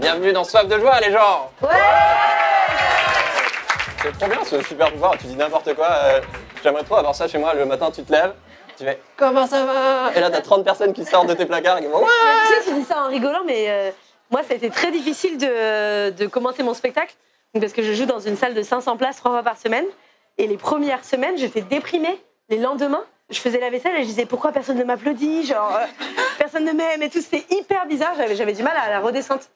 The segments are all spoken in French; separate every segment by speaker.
Speaker 1: Bienvenue dans Soif de joie, les gens.
Speaker 2: Ouais.
Speaker 1: C'est trop bien ce super pouvoir, tu dis n'importe quoi. J'aimerais trop avoir ça chez moi, le matin tu te lèves, tu fais « Comment ça va ?» Et là t'as 30 personnes qui sortent de tes placards et qui vont « Ouais !»
Speaker 2: Tu sais, tu dis ça en rigolant, mais moi ça a été très difficile de commencer mon spectacle, parce que je joue dans une salle de 500 places 3 fois par semaine, et les premières semaines j'étais déprimée. Les lendemains, je faisais la vaisselle et je disais pourquoi personne ne m'applaudit, genre personne ne m'aime et tout, c'était hyper bizarre, j'avais du mal à la redescente.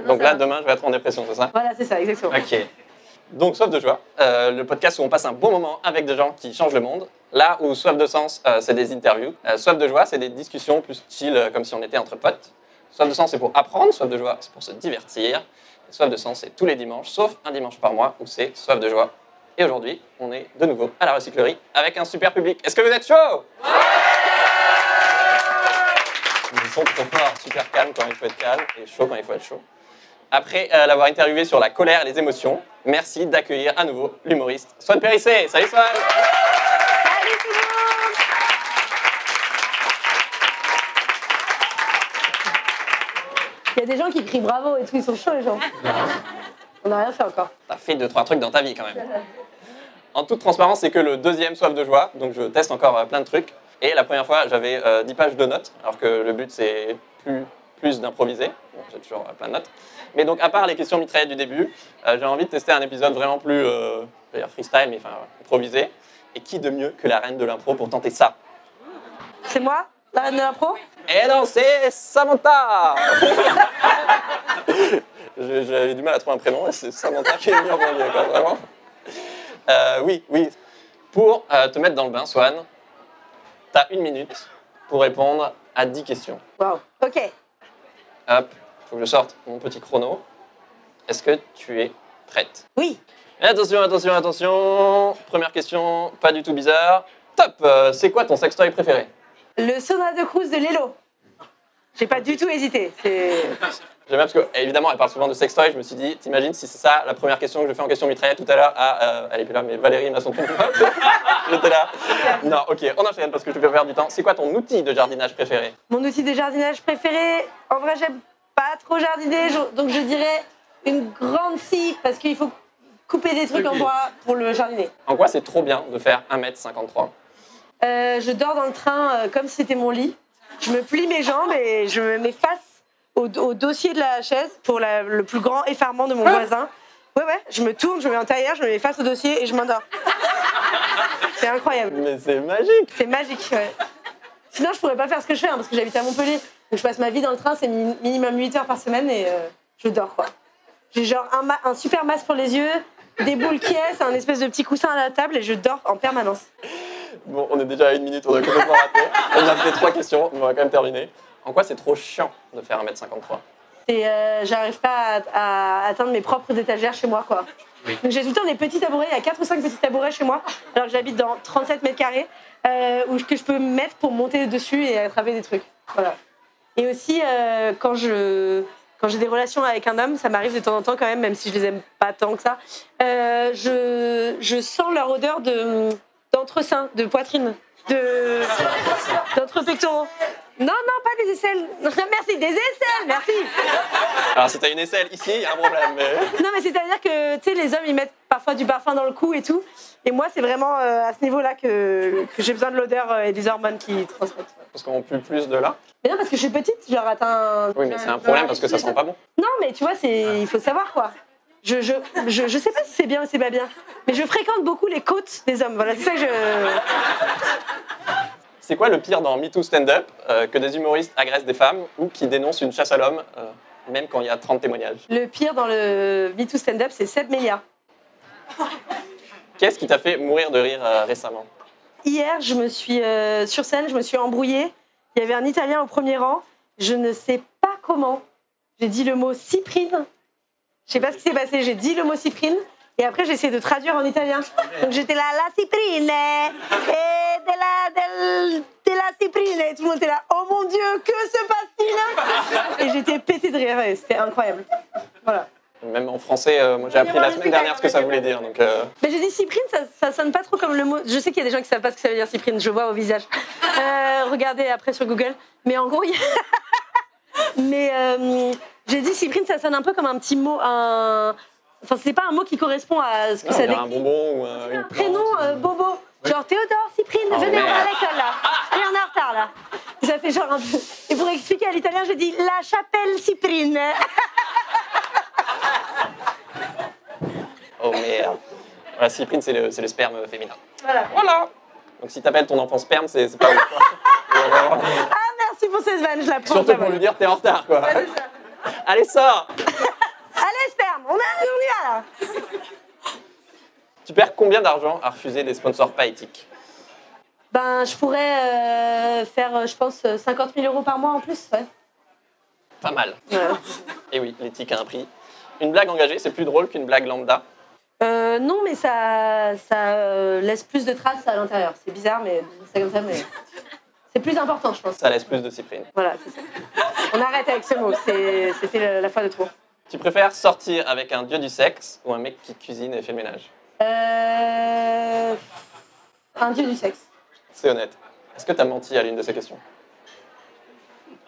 Speaker 1: Donc là demain je vais être en dépression, c'est ça?
Speaker 2: Voilà, c'est ça, exactement.
Speaker 1: Ok. Donc Soif de joie, le podcast où on passe un bon moment avec des gens qui changent le monde. Là où Soif de sens, c'est des interviews. Soif de joie, c'est des discussions plus chill, comme si on était entre potes. Soif de sens, c'est pour apprendre. Soif de joie, c'est pour se divertir. Et Soif de sens, c'est tous les dimanches, sauf un dimanche par mois où c'est Soif de joie. Et aujourd'hui, on est de nouveau à la recyclerie avec un super public. Est-ce que vous êtes chaud? Ils sont trop forts, super calmes quand il faut être calme et chaud quand il faut être chaud. Après l'avoir interviewé sur la colère et les émotions, merci d'accueillir à nouveau l'humoriste Swan Périssé. Salut Swan.
Speaker 2: Salut tout le monde. Il y a des gens qui crient bravo et tout, ils sont chauds les gens. On n'a rien fait encore.
Speaker 1: T'as fait 2-3 trucs dans ta vie quand même. En toute transparence, c'est que le deuxième Soif de joie, donc je teste encore plein de trucs. Et la première fois, j'avais 10 pages de notes, alors que le but c'est plus d'improviser. Bon, j'ai toujours plein de notes. Mais donc, à part les questions mitraillettes du début, j'ai envie de tester un épisode vraiment plus freestyle, mais enfin improvisé. Et qui de mieux que la reine de l'impro pour tenter ça?
Speaker 2: C'est moi, la reine de l'impro?
Speaker 1: Et non, c'est Samantha. J'avais du mal à trouver un prénom, c'est Samantha qui est venue en banlieue, quoi, vraiment. Oui. Pour te mettre dans le bain, Swan, t'as 1 minute pour répondre à 10 questions.
Speaker 2: Waouh, ok.
Speaker 1: Hop, faut que je sorte mon petit chrono. Est-ce que tu es prête?
Speaker 2: Oui.
Speaker 1: Et attention. Première question, pas du tout bizarre. Top, c'est quoi ton sextoy préféré?
Speaker 2: Le sauna de Cruz de Lelo. J'ai pas du tout hésité.
Speaker 1: J'aime bien parce qu'évidemment, elle parle souvent de sextoy. Je me suis dit, t'imagines si c'est ça la première question que je fais en question mitraillette tout à l'heure? Elle est plus là, mais Valérie m'a son truc. J'étais là. Non, ok, on enchaîne parce que je vais perdre du temps. C'est quoi ton outil de jardinage préféré?
Speaker 2: Mon outil de jardinage préféré, en vrai, j'aime pas trop jardiner, donc je dirais une grande scie parce qu'il faut couper des trucs en bois pour le jardiner.
Speaker 1: En quoi c'est trop bien de faire 1m53?
Speaker 2: Je dors dans le train comme si c'était mon lit. Je me plie mes jambes et je me mets face au dossier de la chaise pour le plus grand effarement de mon voisin. Ouais, je me tourne, je me mets en tailleur, je me mets face au dossier et je m'endors. C'est incroyable.
Speaker 1: Mais c'est magique.
Speaker 2: C'est magique, ouais. Sinon, je pourrais pas faire ce que je fais parce que j'habite à Montpellier. Donc je passe ma vie dans le train, c'est minimum 8 heures par semaine et je dors, quoi. J'ai genre un super masque pour les yeux, des boules qui est, un espèce de petit coussin à la table et je dors en permanence.
Speaker 1: Bon, on est déjà à 1 minute, on a complètement raté. On a fait 3 questions, mais on va quand même terminer. En quoi c'est trop chiant de faire 1m53?
Speaker 2: J'arrive pas à atteindre mes propres étagères chez moi, quoi. Oui. Donc j'ai tout le temps des petits tabourets, il y a 4 ou 5 petits tabourets chez moi, alors que j'habite dans 37 mètres carrés, que je peux mettre pour monter dessus et attraper des trucs. Voilà. Et aussi, quand j'ai des relations avec un homme, ça m'arrive de temps en temps quand même si je les aime pas tant que ça, je sens leur odeur d'entre-seins, de poitrine, d'entre-pectoraux. Non, pas des aisselles. Merci, des aisselles, merci.
Speaker 1: Alors, si t'as une aisselle ici, il y a un problème. Mais...
Speaker 2: Non, mais c'est-à-dire que, tu sais, les hommes, ils mettent parfois du parfum dans le cou et tout. Et moi, c'est vraiment à ce niveau-là que j'ai besoin de l'odeur et des hormones qui transmettent.
Speaker 1: Parce qu'on pue plus de là?
Speaker 2: Mais non, parce que je suis petite, genre atteint...
Speaker 1: Oui, mais c'est un problème parce que ça sent pas bon.
Speaker 2: Non, mais tu vois, il faut savoir, quoi. Je sais pas si c'est bien ou c'est pas bien, mais je fréquente beaucoup les côtes des hommes. Voilà, c'est ça que je...
Speaker 1: C'est quoi le pire dans MeToo Stand-Up? Que des humoristes agressent des femmes ou qui dénoncent une chasse à l'homme, même quand il y a 30 témoignages?
Speaker 2: Le pire dans le MeToo Stand-Up, c'est Seb Melia.
Speaker 1: Qu'est-ce qui t'a fait mourir de rire récemment?
Speaker 2: Hier, sur scène, je me suis embrouillée. Il y avait un Italien au premier rang. Je ne sais pas comment. J'ai dit le mot cyprine. Je sais pas ce qui s'est passé. J'ai dit le mot cyprine. Et après, j'ai essayé de traduire en italien. Donc j'étais là, la cyprine, et de la cyprine. Et tout le monde était là, oh mon Dieu, que se passe-t-il? Et j'étais pétée de rire, et c'était incroyable. Voilà.
Speaker 1: Même en français, moi j'ai appris la semaine dernière ce que ça voulait dire. Donc,
Speaker 2: Mais j'ai dit cyprine, ça sonne pas trop comme le mot. Je sais qu'il y a des gens qui savent pas ce que ça veut dire cyprine, je vois au visage. Regardez après sur Google. Mais en gros, il y a... Mais J'ai dit cyprine, ça sonne un peu comme un petit mot, Enfin, c'est pas un mot qui correspond à ce que ça
Speaker 1: décrit. Un bonbon ou un
Speaker 2: prénom bobo. Genre Théodore, Cyprine, venez à l'école là. Allez, on est en retard là. Ça fait genre un peu. Et pour expliquer à l'italien, je dis la chapelle Cyprine.
Speaker 1: Oh merde. Voilà, cyprine, c'est le sperme féminin.
Speaker 2: Voilà.
Speaker 1: Donc si t'appelles ton enfant sperme, c'est pas ouf.
Speaker 2: Ah, merci pour cette vanne, je la prends.
Speaker 1: Surtout pour lui dire t'es en retard, quoi.
Speaker 2: Ouais, c'est ça.
Speaker 1: Allez, sors.
Speaker 2: Allez, sperme, on y va là.
Speaker 1: Tu perds combien d'argent à refuser des sponsors pas éthiques?
Speaker 2: Ben, je pourrais faire, je pense, 50 000 € par mois en plus, ouais.
Speaker 1: Pas mal.
Speaker 2: Ouais.
Speaker 1: Et oui, l'éthique a un prix. Une blague engagée, c'est plus drôle qu'une blague lambda.
Speaker 2: Non, mais ça laisse plus de traces à l'intérieur. C'est bizarre, mais c'est comme ça, mais c'est plus important, je pense.
Speaker 1: Ça laisse plus de cyprine.
Speaker 2: Voilà, c'est ça. On arrête avec ce mot, c'était la fois de trop.
Speaker 1: Tu préfères sortir avec un dieu du sexe ou un mec qui cuisine et fait le ménage?
Speaker 2: Un dieu du sexe.
Speaker 1: C'est honnête. Est-ce que t'as menti à l'une de ces questions?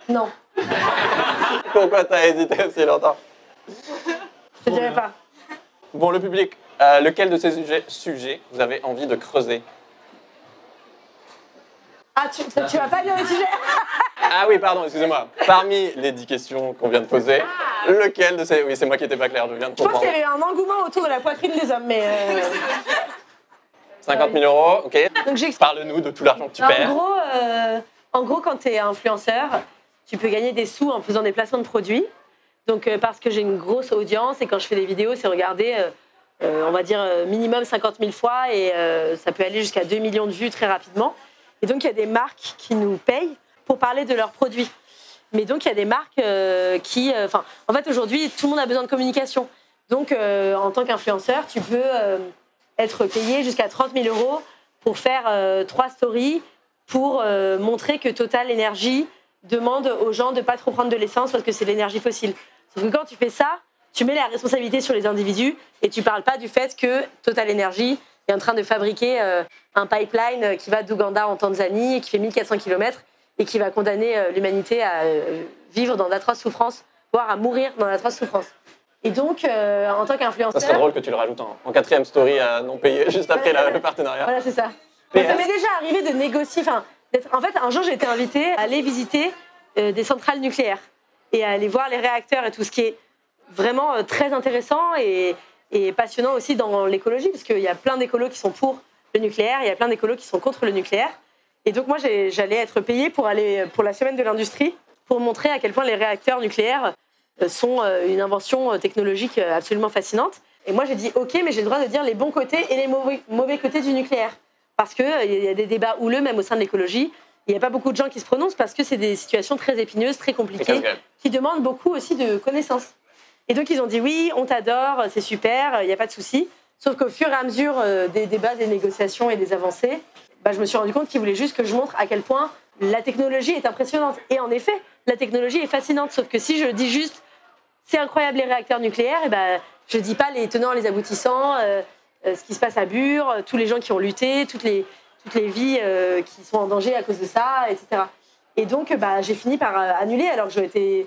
Speaker 2: Non,
Speaker 1: Pourquoi t'as hésité aussi longtemps?
Speaker 2: je te dirais pas.
Speaker 1: Bon, le public, lequel de ces sujets vous avez envie de creuser?
Speaker 2: Ah, tu vas pas dire le sujet?
Speaker 1: Ah oui, pardon, excusez-moi. Parmi les 10 questions qu'on vient de poser, lequel de ces... Oui, c'est moi qui n'étais pas clair, je viens de
Speaker 2: Je pense
Speaker 1: comprendre.
Speaker 2: qu'il y avait un engouement autour de la poitrine des hommes, mais...
Speaker 1: 50 000 €, ok.
Speaker 2: Donc j'explique.
Speaker 1: Parle-nous de tout l'argent que tu perds.
Speaker 2: En gros, quand tu es influenceur, tu peux gagner des sous en faisant des placements de produits. Donc, parce que j'ai une grosse audience et quand je fais des vidéos, c'est regardé, on va dire, minimum 50 000 fois et ça peut aller jusqu'à 2 millions de vues très rapidement. Et donc, il y a des marques qui nous payent pour parler de leurs produits. Mais donc, il y a des marques qui... en fait, aujourd'hui, tout le monde a besoin de communication. Donc, en tant qu'influenceur, tu peux être payé jusqu'à 30 000 € pour faire 3 stories pour montrer que Total Energy demande aux gens de ne pas trop prendre de l'essence parce que c'est de l'énergie fossile. Sauf que quand tu fais ça, tu mets la responsabilité sur les individus et tu ne parles pas du fait que Total Energy est en train de fabriquer un pipeline qui va d'Ouganda en Tanzanie et qui fait 1400 km et qui va condamner l'humanité à vivre dans d'atroces souffrances, voire à mourir dans d'atroces souffrances. Et donc, en tant qu'influenceur...
Speaker 1: Ça serait drôle que tu le rajoutes en 4e story à non payer, juste après le partenariat.
Speaker 2: Voilà, c'est ça.
Speaker 1: PS.
Speaker 2: Ça m'est déjà arrivé de négocier... En fait, un jour, j'ai été invitée à aller visiter des centrales nucléaires et à aller voir les réacteurs et tout, ce qui est vraiment très intéressant et passionnant aussi dans l'écologie, parce qu'il y a plein d'écolos qui sont pour le nucléaire, il y a plein d'écolos qui sont contre le nucléaire. Et donc, moi, j'allais être payée pour aller pour la semaine de l'industrie, pour montrer à quel point les réacteurs nucléaires sont une invention technologique absolument fascinante. Et moi, j'ai dit, OK, mais j'ai le droit de dire les bons côtés et les mauvais côtés du nucléaire. Parce qu'il y a des débats houleux, même au sein de l'écologie. Il n'y a pas beaucoup de gens qui se prononcent parce que c'est des situations très épineuses, très compliquées, qui demandent beaucoup aussi de connaissances. Et donc, ils ont dit, oui, on t'adore, c'est super, il n'y a pas de souci. Sauf qu'au fur et à mesure des débats, des négociations et des avancées, je me suis rendu compte qu'ils voulaient juste que je montre à quel point la technologie est impressionnante. Et en effet, la technologie est fascinante. Sauf que si je dis juste, c'est incroyable les réacteurs nucléaires, je ne dis pas les tenants, les aboutissants, ce qui se passe à Bure, tous les gens qui ont lutté, toutes les vies qui sont en danger à cause de ça, etc. Et donc, j'ai fini par annuler alors que j'aurais été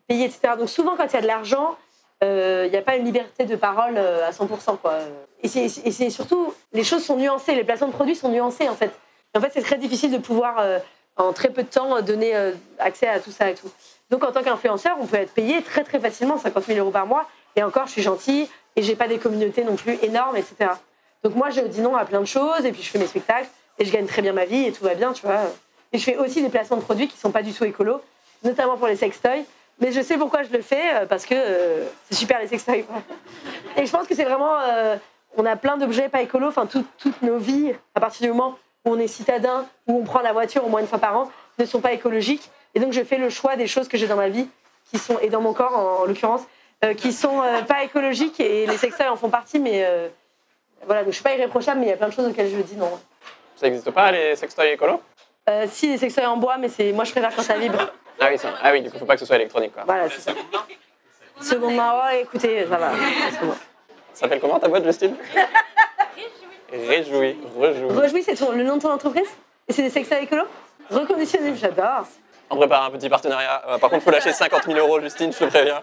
Speaker 2: payée, etc. Donc souvent, quand il y a de l'argent, il n'y a pas une liberté de parole à 100%, quoi. Et c'est surtout, les choses sont nuancées, les placements de produits sont nuancés, en fait. Et en fait, c'est très difficile de pouvoir, en très peu de temps, donner accès à tout ça et tout. Donc, en tant qu'influenceur, on peut être payé très, très facilement, 50 000 € par mois. Et encore, je suis gentille et j'ai pas des communautés non plus énormes, etc. Donc, moi, je dis non à plein de choses et puis je fais mes spectacles et je gagne très bien ma vie et tout va bien, tu vois. Et je fais aussi des placements de produits qui sont pas du tout écolos, notamment pour les sextoys. Mais je sais pourquoi je le fais, parce que c'est super les sextoys. Et je pense que c'est vraiment... on a plein d'objets pas écolos, enfin toutes nos vies, à partir du moment où on est citadin, où on prend la voiture au moins une fois par an, ne sont pas écologiques. Et donc je fais le choix des choses que j'ai dans ma vie, qui sont, et dans mon corps en l'occurrence, qui sont pas écologiques, et les sextoys en font partie, mais voilà, donc je suis pas irréprochable, mais il y a plein de choses auxquelles je dis non.
Speaker 1: Ça n'existe pas les sextoys écolos?
Speaker 2: Si, les sextoys en bois, mais moi je préfère quand ça vibre.
Speaker 1: Ah oui, du coup, faut pas que ce soit électronique, quoi.
Speaker 2: Voilà, c'est ça. Seconde main, ouais, écoutez, ça va.
Speaker 1: Ça s'appelle comment ta boîte, Justine? Réjoui.
Speaker 2: Réjoui, c'est le nom de ton entreprise? Et c'est des sextoys écolos? Reconditionné, j'adore.
Speaker 1: On prépare un petit partenariat. Par contre, il faut lâcher 50 000 €, Justine, je te préviens.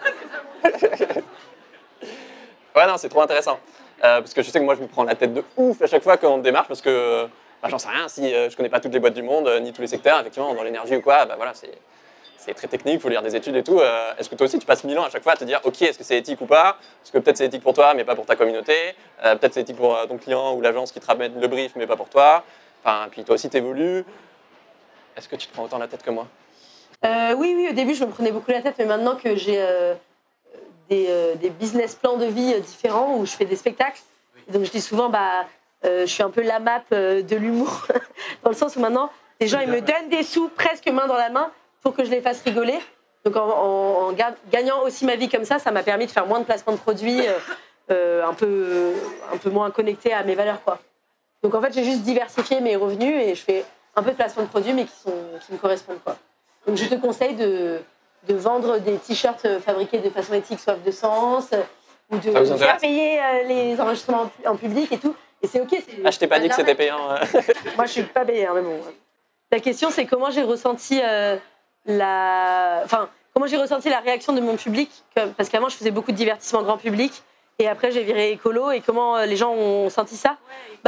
Speaker 1: Ouais, non, c'est trop intéressant. Parce que je sais que moi, je me prends la tête de ouf à chaque fois quand on démarche, parce que j'en sais rien. Si je connais pas toutes les boîtes du monde, ni tous les secteurs, effectivement, dans l'énergie ou quoi, voilà, c'est très technique, il faut lire des études et tout. Est-ce que toi aussi, tu passes 1000 ans à chaque fois à te dire, OK, est-ce que c'est éthique ou pas? Parce que peut-être c'est éthique pour toi, mais pas pour ta communauté. Peut-être c'est éthique pour ton client ou l'agence qui te ramène le brief, mais pas pour toi. Enfin, puis toi aussi, tu évolues. Est-ce que tu te prends autant la tête que moi?
Speaker 2: Oui, au début, je me prenais beaucoup la tête, mais maintenant que j'ai des business plans de vie différents où je fais des spectacles, donc je dis souvent, je suis un peu la map de l'humour, dans le sens où maintenant, les gens ils me donnent des sous presque main dans la main pour que je les fasse rigoler. Donc en gagnant aussi ma vie comme ça m'a permis de faire moins de placements de produits, un peu moins connectés à mes valeurs, quoi. Donc en fait, j'ai juste diversifié mes revenus et je fais un peu de placements de produits, mais qui me correspondent, quoi. Donc je te conseille de vendre des t-shirts fabriqués de façon éthique, soif de sens, ou de faire payer les enregistrements en public et tout. Et c'est OK.
Speaker 1: Je t'ai pas dit que c'était payant.
Speaker 2: Moi, je suis pas payée, mais bon. La question, c'est comment j'ai ressenti comment j'ai ressenti la réaction de mon public, parce qu'avant, je faisais beaucoup de divertissement grand public, et après, j'ai viré écolo, et comment les gens ont senti ça.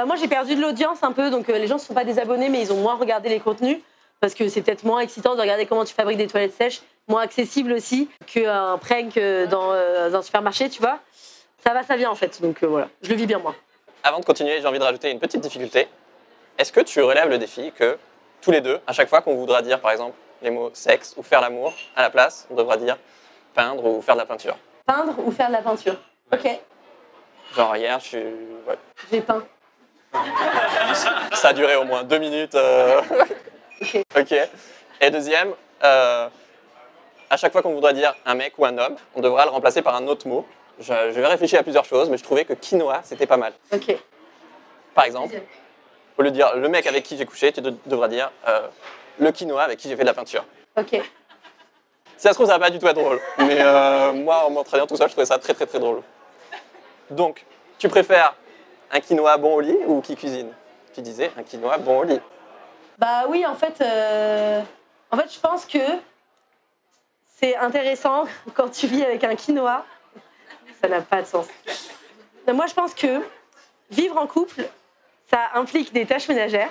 Speaker 2: Moi, j'ai perdu de l'audience un peu, donc les gens ne sont pas désabonnés, mais ils ont moins regardé les contenus, parce que c'est peut-être moins excitant de regarder comment tu fabriques des toilettes sèches, moins accessible aussi qu'un prank dans un supermarché, tu vois. Ça va, ça vient en fait, donc voilà, je le vis bien moi.
Speaker 1: Avant de continuer, j'ai envie de rajouter une petite difficulté. Est-ce que tu relèves le défi que tous les deux, à chaque fois qu'on voudra dire par exemple les mots sexe ou faire l'amour, à la place, on devra dire peindre ou faire de la peinture?
Speaker 2: Peindre ou faire de la peinture, OK.
Speaker 1: Genre hier, ouais.
Speaker 2: J'ai peint.
Speaker 1: Ça a duré au moins 2 minutes. OK. Et deuxième, à chaque fois qu'on voudra dire un mec ou un homme, on devra le remplacer par un autre mot. Je vais réfléchir à plusieurs choses, mais je trouvais que quinoa, c'était pas mal.
Speaker 2: OK.
Speaker 1: Par exemple, au lieu de dire le mec avec qui j'ai couché, tu devras dire le quinoa avec qui j'ai fait de la peinture.
Speaker 2: OK.
Speaker 1: Si ça se trouve, ça va pas du tout être drôle. Mais moi, en m'entraînant tout seul, je trouvais ça très très très drôle. Donc, tu préfères un quinoa bon au lit ou qui cuisine? Tu disais un quinoa bon au lit.
Speaker 2: Oui, en fait, je pense que c'est intéressant quand tu vis avec un quinoa. Ça n'a pas de sens. Moi, je pense que vivre en couple, ça implique des tâches ménagères.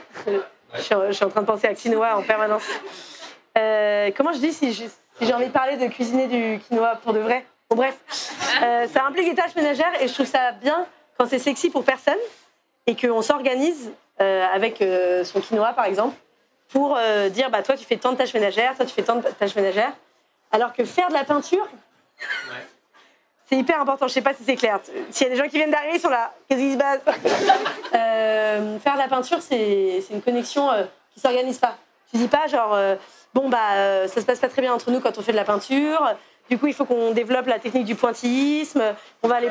Speaker 2: Je suis en train de penser à quinoa en permanence. Comment je dis si j'ai envie de parler de cuisiner du quinoa pour de vrai? Bon, bref, ça implique des tâches ménagères et je trouve ça bien quand c'est sexy pour personne et qu'on s'organise avec son quinoa, par exemple, pour dire toi, tu fais tant de tâches ménagères, toi, tu fais tant de tâches ménagères. Alors que faire de la peinture, c'est hyper important. Je sais pas si c'est clair. S'il y a des gens qui viennent d'arriver, ils sont là. Qu'est-ce qui se passe? Faire de la peinture, c'est une connexion qui s'organise pas. Tu dis pas genre, ça se passe pas très bien entre nous quand on fait de la peinture. Du coup, il faut qu'on développe la technique du pointillisme. On va aller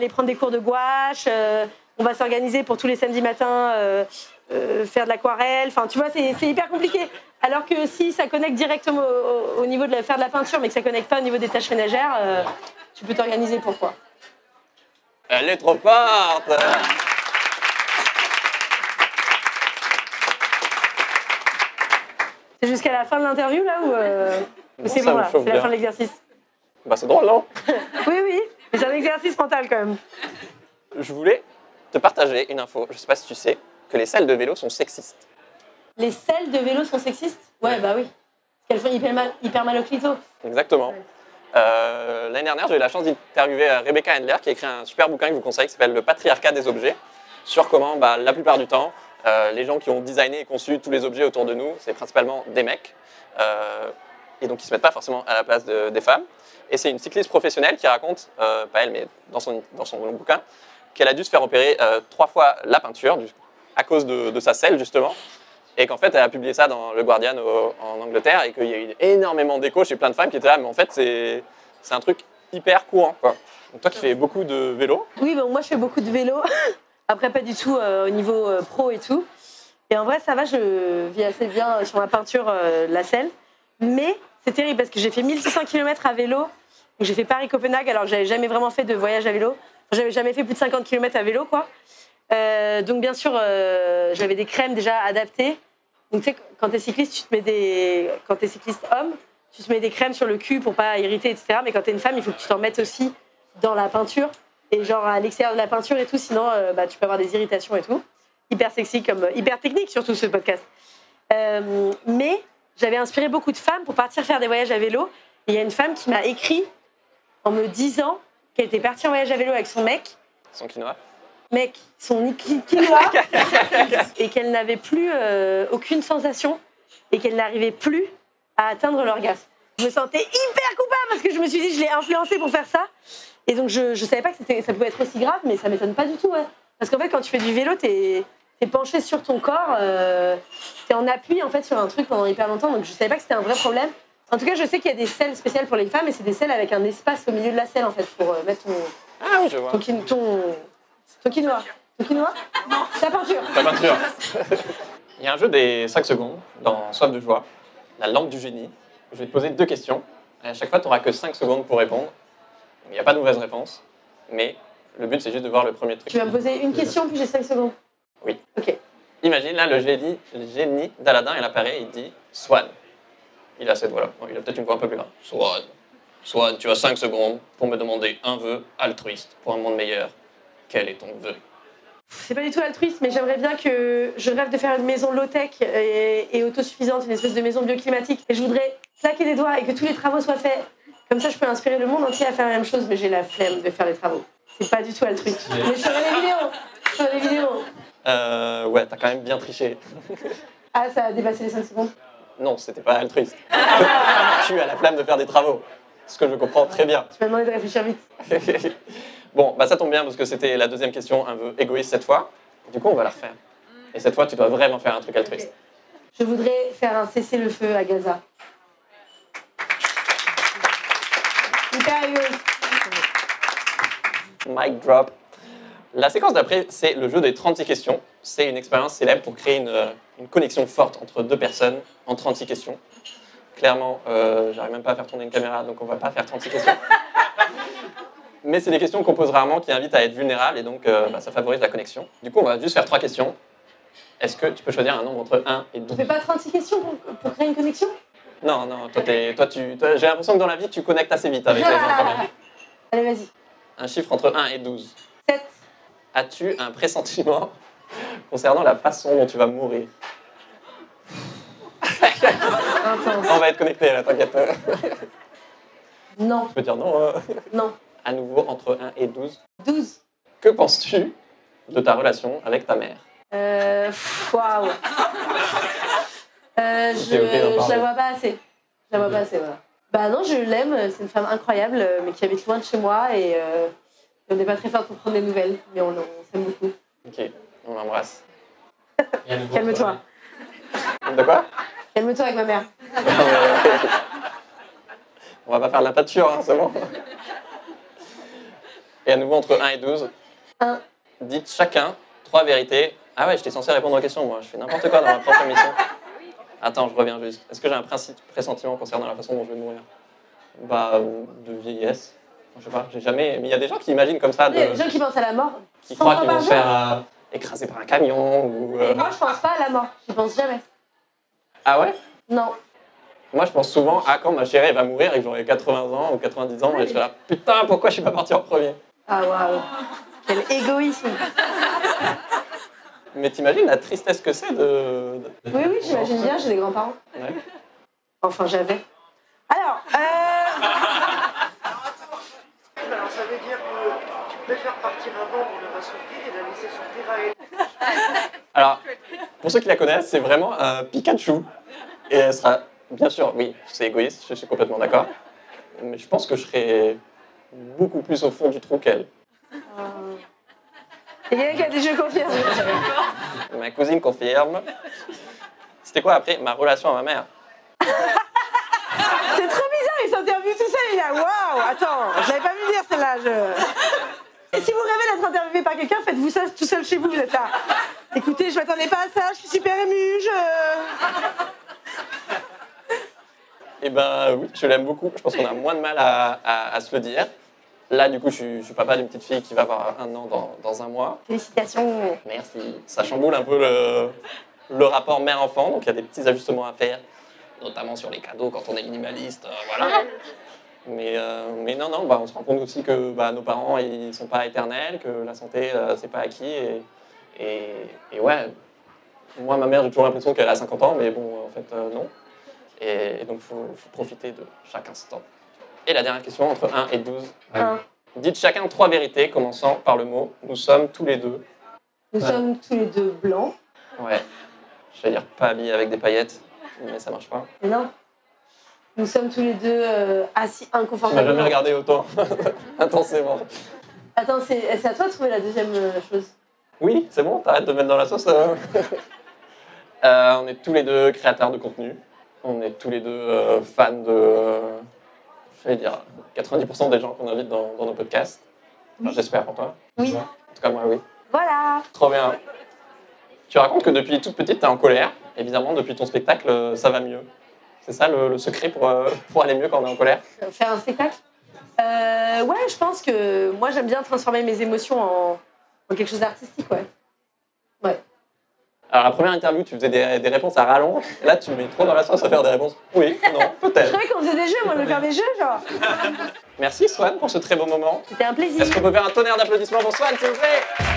Speaker 2: prendre des cours de gouache. On va s'organiser pour tous les samedis matins, faire de l'aquarelle. Enfin, tu vois, c'est hyper compliqué. Alors que si ça connecte directement au niveau de faire de la peinture, mais que ça connecte pas au niveau des tâches ménagères, tu peux t'organiser pour quoi.
Speaker 1: Elle est trop forte.
Speaker 2: C'est jusqu'à la fin de l'interview là ou c'est bon là, c'est la fin de l'exercice?
Speaker 1: C'est drôle, non?
Speaker 2: Oui, mais c'est un exercice mental quand même.
Speaker 1: Je voulais te partager une info, je sais pas si tu sais, que les selles de vélo sont sexistes.
Speaker 2: Les selles de vélo sont sexistes? Ouais, oui. Parce qu'elles font hyper mal au clito.
Speaker 1: Exactement. Ouais. L'année dernière, j'ai eu la chance d'interviewer Rebecca Handler, qui a écrit un super bouquin que je vous conseille, qui s'appelle Le patriarcat des objets, sur comment, la plupart du temps, les gens qui ont designé et conçu tous les objets autour de nous, c'est principalement des mecs, et donc ils ne se mettent pas forcément à la place des femmes. Et c'est une cycliste professionnelle qui raconte, pas elle, mais dans son bouquin, qu'elle a dû se faire opérer 3 fois la peinture, à cause de sa selle, justement. Et qu'en fait, elle a publié ça dans le Guardian en Angleterre et qu'il y a eu énormément d'échos chez plein de femmes qui étaient là, mais en fait, c'est un truc hyper courant, quoi. Donc toi qui fais beaucoup de vélo.
Speaker 2: Oui, moi je fais beaucoup de vélo. Après, pas du tout au niveau pro et tout. Et en vrai, ça va, je vis assez bien sur ma peinture, la selle. Mais c'est terrible parce que j'ai fait 1600 km à vélo. Donc j'ai fait Paris-Copenhague alors que j'avais jamais vraiment fait de voyage à vélo. J'avais jamais fait plus de 50 km à vélo, quoi. Donc bien sûr, j'avais des crèmes déjà adaptées. Donc tu sais, quand t'es cycliste, quand t'es cycliste homme, tu te mets des crèmes sur le cul pour pas irriter, etc. Mais quand t'es une femme, il faut que tu t'en mettes aussi dans la peinture et genre à l'extérieur de la peinture et tout, sinon tu peux avoir des irritations et tout. Hyper sexy, hyper technique surtout ce podcast. Mais j'avais inspiré beaucoup de femmes pour partir faire des voyages à vélo. Et il y a une femme qui m'a écrit en me disant qu'elle était partie en voyage à vélo avec son mec.
Speaker 1: Son quinoa.
Speaker 2: Son quinoa. Et qu'elle n'avait plus aucune sensation et qu'elle n'arrivait plus à atteindre l'orgasme. Je me sentais hyper coupable parce que je me suis dit je l'ai influencée pour faire ça. Et donc je savais pas que ça pouvait être aussi grave, mais ça m'étonne pas du tout. Ouais. Parce qu'en fait, quand tu fais du vélo, t'es penché sur ton corps, t'es en appui en fait sur un truc pendant hyper longtemps. Donc je savais pas que c'était un vrai problème. En tout cas, je sais qu'il y a des selles spéciales pour les femmes et c'est des selles avec un espace au milieu de la selle en fait pour mettre ton.
Speaker 1: Ah oui, je vois.
Speaker 2: Ton quinoa. Ton quinoa ? Non. Ta peinture.
Speaker 1: Ta peinture. Il y a un jeu des 5 secondes dans Soif de joie, la lampe du génie. Je vais te poser 2 questions. Et à chaque fois, tu n'auras que 5 secondes pour répondre. Il n'y a pas de mauvaise réponse, mais le but, c'est juste de voir le premier truc.
Speaker 2: Tu vas me poser une question, puis j'ai 5 secondes.
Speaker 1: Oui.
Speaker 2: Ok.
Speaker 1: Imagine, là, le génie d'Aladin, il apparaît, il dit « Swan ». Il a cette voix-là. Bon, il a peut-être une voix un peu plus grave. « Swan, Swan, tu as 5 secondes pour me demander un vœu altruiste pour un monde meilleur. Quel est ton vœu ?»
Speaker 2: C'est pas du tout altruiste, mais j'aimerais bien que je rêve de faire une maison low-tech et autosuffisante, une espèce de maison bioclimatique. Et je voudrais claquer des doigts et que tous les travaux soient faits. Comme ça, je peux inspirer le monde entier à faire la même chose, mais j'ai la flemme de faire les travaux. C'est pas du tout altruiste. Mais je ferai des vidéos.
Speaker 1: Ouais, t'as quand même bien triché.
Speaker 2: Ah, ça a dépassé les 5 secondes.
Speaker 1: Non, c'était pas altruiste. Tu as la flemme de faire des travaux. Ce que je comprends très bien.
Speaker 2: Tu m'as demandé de réfléchir vite.
Speaker 1: Bon, bah ça tombe bien parce que c'était la deuxième question, un vœu égoïste cette fois. Du coup, on va la refaire. Et cette fois, tu dois vraiment faire un truc altruiste.
Speaker 2: Je voudrais faire un cessez-le-feu à Gaza. Hyper égoïste.
Speaker 1: Mic drop. La séquence d'après, c'est le jeu des 36 questions. C'est une expérience célèbre pour créer une connexion forte entre 2 personnes en 36 questions. Clairement, j'arrive même pas à faire tourner une caméra, donc on va pas faire 36 questions. Mais c'est des questions qu'on pose rarement, qui invitent à être vulnérable, et donc ça favorise la connexion. Du coup, on va juste faire 3 questions. Est-ce que tu peux choisir un nombre entre 1 et 12 ?
Speaker 2: On fait pas 36 questions pour créer une connexion ?
Speaker 1: Non, j'ai l'impression que dans la vie, tu connectes assez vite avec les gens quand même.
Speaker 2: Allez, vas-y.
Speaker 1: Un chiffre entre 1 et 12.
Speaker 2: 7.
Speaker 1: As-tu un pressentiment concernant la façon dont tu vas mourir ?
Speaker 2: Intense.
Speaker 1: On va être connectés là, t'inquiète.
Speaker 2: Non.
Speaker 1: Tu peux dire non.
Speaker 2: Non.
Speaker 1: À nouveau, entre 1 et 12.
Speaker 2: 12.
Speaker 1: Que penses-tu de ta relation avec ta mère ?
Speaker 2: Waouh. Je la vois pas assez. Voilà. Bah non, je l'aime. C'est une femme incroyable, mais qui habite loin de chez moi et on n'est pas très fort pour prendre des nouvelles, mais on s'aime beaucoup.
Speaker 1: Ok, on l'embrasse.
Speaker 2: Calme-toi.
Speaker 1: De quoi ?
Speaker 2: Calme-toi avec ma mère.
Speaker 1: On va pas faire de la pâture, hein, c'est bon. Et à nouveau, entre 1 et 12.
Speaker 2: 1.
Speaker 1: Dites chacun 3 vérités. Ah ouais, j'étais censé répondre aux questions, moi. Je fais n'importe quoi dans ma propre émission. Attends, je reviens juste. Est-ce que j'ai un pressentiment concernant la façon dont je vais mourir ? Bah, de vieillesse. Je sais pas, j'ai jamais... Mais il y a des gens qui imaginent comme ça.
Speaker 2: Il y a des gens qui pensent à la mort.
Speaker 1: Qui croient qu'ils vont se faire écraser par un camion ou...
Speaker 2: Et moi, je pense pas à la mort. J'y pense jamais.
Speaker 1: Ah ouais ?
Speaker 2: Non.
Speaker 1: Moi, je pense souvent à quand ma chérie va mourir et que j'aurai 80 ans ou 90 ans, et je serai là, putain, pourquoi je suis pas parti en premier ?
Speaker 2: Ah waouh. Quel égoïsme.
Speaker 1: Mais t'imagines la tristesse que c'est de...
Speaker 2: Oui, j'imagine bien, j'ai des grands-parents.
Speaker 1: Ouais.
Speaker 2: Enfin, j'avais. Alors,
Speaker 3: Alors ça veut dire que tu préfères partir avant pour ne pas souffrir et la laisser souffrir à elle.
Speaker 1: Alors, pour ceux qui la connaissent, c'est vraiment un Pikachu. Et elle sera, bien sûr, oui, c'est égoïste, je suis complètement d'accord. Mais je pense que je serai beaucoup plus au fond du trou qu'elle.
Speaker 2: il y a quelqu'un qui a des jeux confirme.
Speaker 1: Ma cousine confirme. C'était quoi après ma relation à ma mère ?
Speaker 2: C'est trop bizarre, il s'interviewe tout seul, il est là, waouh, attends, je l'avais pas vu venir celle-là. Et si vous rêvez d'être interviewé par quelqu'un, faites-vous ça tout seul chez vous, vous êtes là. Écoutez, je m'attendais pas à ça, je suis super émue,
Speaker 1: Eh ben oui, je l'aime beaucoup. Je pense qu'on a moins de mal à se le dire. Là, du coup, je suis papa d'une petite fille qui va avoir 1 an dans un mois.
Speaker 2: Félicitations.
Speaker 1: Merci. Ça chamboule un peu le rapport mère-enfant, donc il y a des petits ajustements à faire, notamment sur les cadeaux quand on est minimaliste, voilà. Mais non, on se rend compte aussi que nos parents, ils sont pas éternels, que la santé, c'est pas acquis. Et ouais, moi, ma mère, j'ai toujours l'impression qu'elle a 50 ans, mais bon, en fait, non. Et donc, faut profiter de chaque instant. Et la dernière question, entre 1 et 12. Dites chacun 3 vérités, commençant par le mot « Nous sommes tous les deux ».
Speaker 2: Nous sommes tous les deux blancs.
Speaker 1: Ouais, je vais dire pas habillés avec des paillettes, mais ça marche pas.
Speaker 2: Mais non. Nous sommes tous les deux assis
Speaker 1: Tu m'as
Speaker 2: inconfortablement.
Speaker 1: jamais regardé autant intensément.
Speaker 2: Attends, c'est à toi de trouver la deuxième chose.
Speaker 1: Oui, c'est bon, t'arrêtes de mettre dans la sauce. On est tous les deux créateurs de contenu. On est tous les deux fans de, j'allais dire, 90% des gens qu'on invite dans nos podcasts. Enfin, j'espère pour toi.
Speaker 2: Oui.
Speaker 1: En tout cas, moi, oui.
Speaker 2: Voilà.
Speaker 1: Trop bien. Tu racontes que depuis toute petite, t'es en colère. Évidemment, depuis ton spectacle, ça va mieux. C'est ça le secret pour aller mieux quand on est en colère?
Speaker 2: Faire un spectacle ouais, je pense que moi, j'aime bien transformer mes émotions en quelque chose d'artistique, ouais. Ouais.
Speaker 1: Alors, la première interview, tu faisais des réponses à rallonge. Là, tu mets trop dans la sauce à faire des réponses. Oui, non,
Speaker 2: Je
Speaker 1: peut-être.
Speaker 2: savais qu'on faisait des jeux, moi, je veux faire des jeux, genre.
Speaker 1: Merci, Swan, pour ce très beau moment.
Speaker 2: C'était un plaisir.
Speaker 1: Est-ce qu'on peut faire un tonnerre d'applaudissements pour Swan, s'il vous plaît?